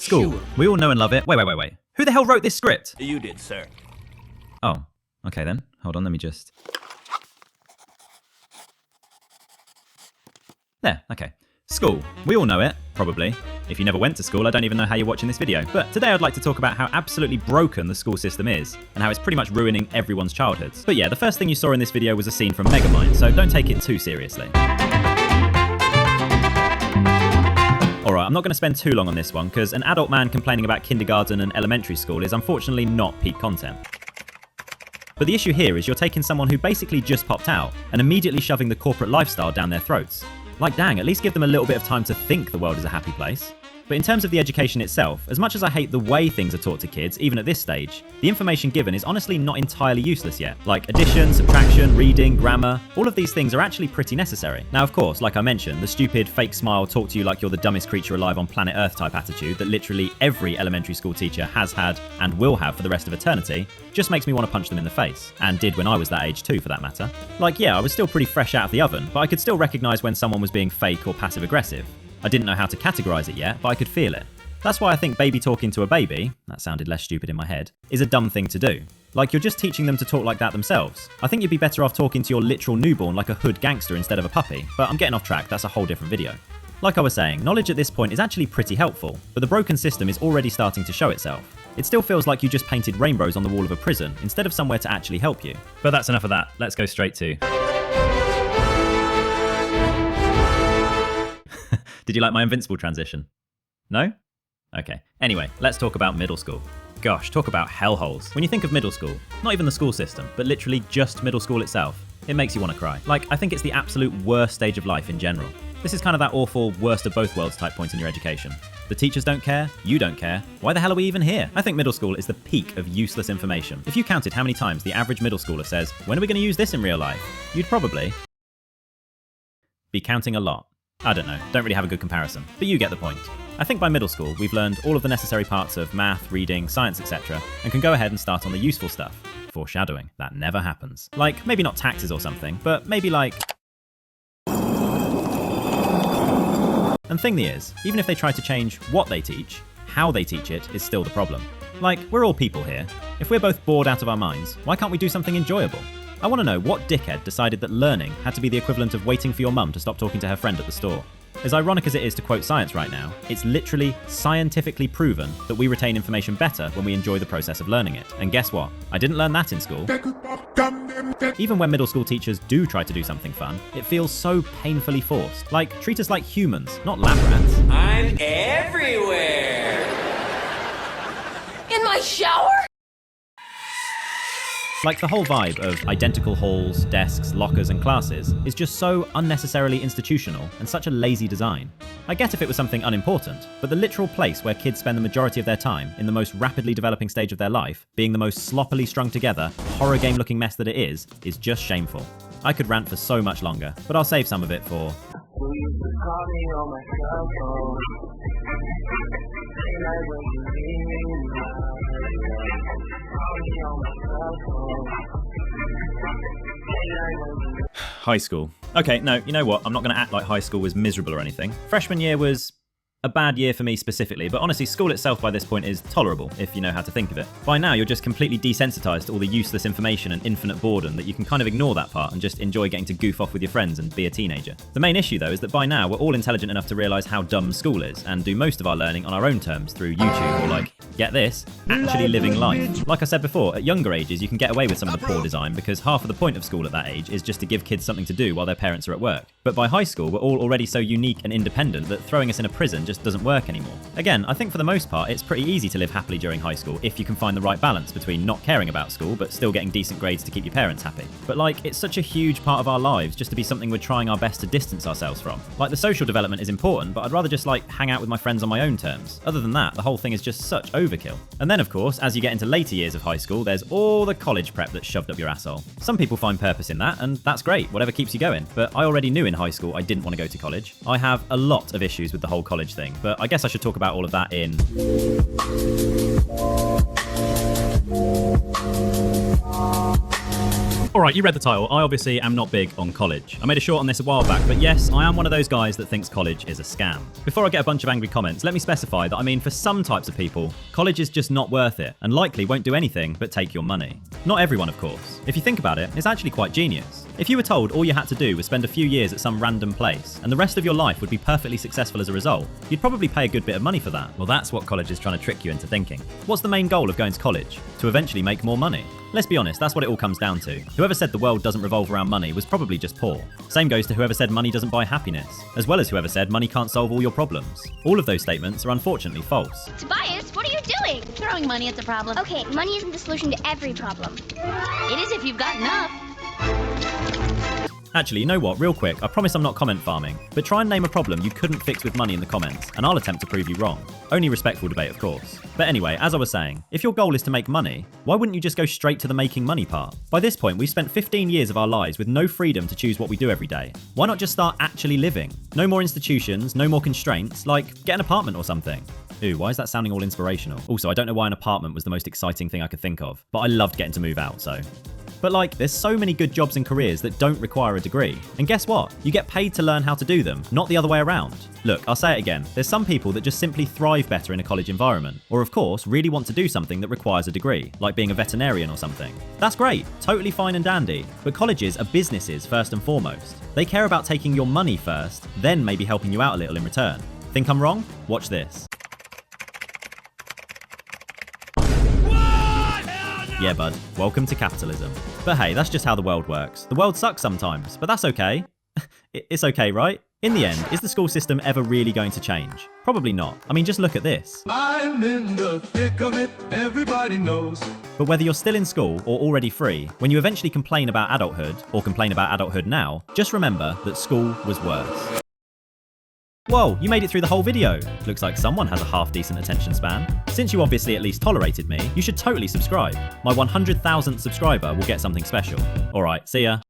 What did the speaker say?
School. Sure. We all know and love it. Wait. Who the hell wrote this script? You did, sir. Oh, okay then. Hold on, let me just... There, okay. School. We all know it, probably. If you never went to school, I don't even know how you're watching this video. But today I'd like to talk about how absolutely broken the school system is, and how it's pretty much ruining everyone's childhoods. But yeah, the first thing you saw in this video was a scene from Megamind, so don't take it too seriously. Alright, I'm not going to spend too long on this one, because an adult man complaining about kindergarten and elementary school is unfortunately not peak content. But the issue here is you're taking someone who basically just popped out, and immediately shoving the corporate lifestyle down their throats. Like dang, at least give them a little bit of time to think the world is a happy place. But in terms of the education itself, as much as I hate the way things are taught to kids, even at this stage, the information given is honestly not entirely useless yet. Like addition, subtraction, reading, grammar, all of these things are actually pretty necessary. Now of course, like I mentioned, the stupid fake smile talk to you like you're the dumbest creature alive on planet Earth type attitude that literally every elementary school teacher has had and will have for the rest of eternity just makes me want to punch them in the face. And did when I was that age too, for that matter. Like yeah, I was still pretty fresh out of the oven, but I could still recognise when someone was being fake or passive aggressive. I didn't know how to categorise it yet, but I could feel it. That's why I think baby talking to a baby, that sounded less stupid in my head, is a dumb thing to do. Like you're just teaching them to talk like that themselves. I think you'd be better off talking to your literal newborn like a hood gangster instead of a puppy, but I'm getting off track, that's a whole different video. Like I was saying, knowledge at this point is actually pretty helpful, but the broken system is already starting to show itself. It still feels like you just painted rainbows on the wall of a prison instead of somewhere to actually help you. But that's enough of that, let's go straight to... Did you like my invincible transition? No? Okay. Anyway, let's talk about middle school. Gosh, talk about hellholes. When you think of middle school, not even the school system, but literally just middle school itself, it makes you want to cry. Like, I think it's the absolute worst stage of life in general. This is kind of that awful worst of both worlds type point in your education. The teachers don't care, you don't care, why the hell are we even here? I think middle school is the peak of useless information. If you counted how many times the average middle schooler says, when are we going to use this in real life? You'd probably be counting a lot. I don't know, don't really have a good comparison, but you get the point. I think by middle school, we've learned all of the necessary parts of math, reading, science, etc., and can go ahead and start on the useful stuff. Foreshadowing, that never happens. Like, maybe not taxes or something, but maybe like... And thing is, even if they try to change what they teach, how they teach it is still the problem. Like, we're all people here. If we're both bored out of our minds, why can't we do something enjoyable? I want to know what dickhead decided that learning had to be the equivalent of waiting for your mum to stop talking to her friend at the store. As ironic as it is to quote science right now, it's literally scientifically proven that we retain information better when we enjoy the process of learning it. And guess what? I didn't learn that in school. Even when middle school teachers do try to do something fun, it feels so painfully forced. Like, treat us like humans, not lab rats. I'm everywhere! In my shower? Like the whole vibe of identical halls, desks, lockers and classes is just so unnecessarily institutional and such a lazy design. I get if it was something unimportant, but the literal place where kids spend the majority of their time in the most rapidly developing stage of their life, being the most sloppily strung together, horror game looking mess that it is just shameful. I could rant for so much longer, but I'll save some of it for... High school. Okay, no, you know what? I'm not going to act like high school was miserable or anything. Freshman year was a bad year for me specifically, but honestly, school itself by this point is tolerable, if you know how to think of it. By now, you're just completely desensitized to all the useless information and infinite boredom that you can kind of ignore that part and just enjoy getting to goof off with your friends and be a teenager. The main issue, though, is that by now, we're all intelligent enough to realize how dumb school is and do most of our learning on our own terms through YouTube or, like, get this, actually living life. Like I said before, at younger ages, you can get away with some of the poor design because half of the point of school at that age is just to give kids something to do while their parents are at work. But by high school, we're all already so unique and independent that throwing us in a prison just doesn't work anymore. Again, I think for the most part, it's pretty easy to live happily during high school if you can find the right balance between not caring about school but still getting decent grades to keep your parents happy. But like, it's such a huge part of our lives just to be something we're trying our best to distance ourselves from. Like, the social development is important, but I'd rather just like hang out with my friends on my own terms. Other than that, the whole thing is just such overkill. And then of course, as you get into later years of high school, there's all the college prep that's shoved up your asshole. Some people find purpose in that, and that's great, whatever keeps you going. But I already knew in high school I didn't want to go to college. I have a lot of issues with the whole college thing, but I guess I should talk about all of that in... Alright, you read the title. I obviously am not big on college. I made a short on this a while back, but yes, I am one of those guys that thinks college is a scam. Before I get a bunch of angry comments, let me specify that I mean for some types of people, college is just not worth it and likely won't do anything but take your money. Not everyone, of course. If you think about it, it's actually quite genius. If you were told all you had to do was spend a few years at some random place and the rest of your life would be perfectly successful as a result, you'd probably pay a good bit of money for that. Well, that's what college is trying to trick you into thinking. What's the main goal of going to college? To eventually make more money. Let's be honest, that's what it all comes down to. Whoever said the world doesn't revolve around money was probably just poor. Same goes to whoever said money doesn't buy happiness, as well as whoever said money can't solve all your problems. All of those statements are unfortunately false. Tobias, what are you doing? Throwing money at the problem. Okay, money isn't the solution to every problem. It is if you've got enough. Actually, you know what? Real quick, I promise I'm not comment farming, but try and name a problem you couldn't fix with money in the comments, and I'll attempt to prove you wrong. Only respectful debate, of course. But anyway, as I was saying, if your goal is to make money, why wouldn't you just go straight to the making money part? By this point, we've spent 15 years of our lives with no freedom to choose what we do every day. Why not just start actually living? No more institutions, no more constraints, like get an apartment or something. Ooh, why is that sounding all inspirational? Also, I don't know why an apartment was the most exciting thing I could think of, but I loved getting to move out, so... But like, there's so many good jobs and careers that don't require a degree. And guess what? You get paid to learn how to do them, not the other way around. Look, I'll say it again. There's some people that just simply thrive better in a college environment. Or of course, really want to do something that requires a degree, like being a veterinarian or something. That's great, totally fine and dandy. But colleges are businesses first and foremost. They care about taking your money first, then maybe helping you out a little in return. Think I'm wrong? Watch this. Yeah, bud. Welcome to capitalism. But hey, that's just how the world works. The world sucks sometimes, but that's okay. It's okay, right? In the end, is the school system ever really going to change? Probably not. I mean, just look at this. I'm in the thick of it, everybody knows. But whether you're still in school or already free, when you eventually complain about adulthood, or complain about adulthood now, just remember that school was worse. Whoa, you made it through the whole video. Looks like someone has a half-decent attention span. Since you obviously at least tolerated me, you should totally subscribe. My 100,000th subscriber will get something special. Alright, see ya.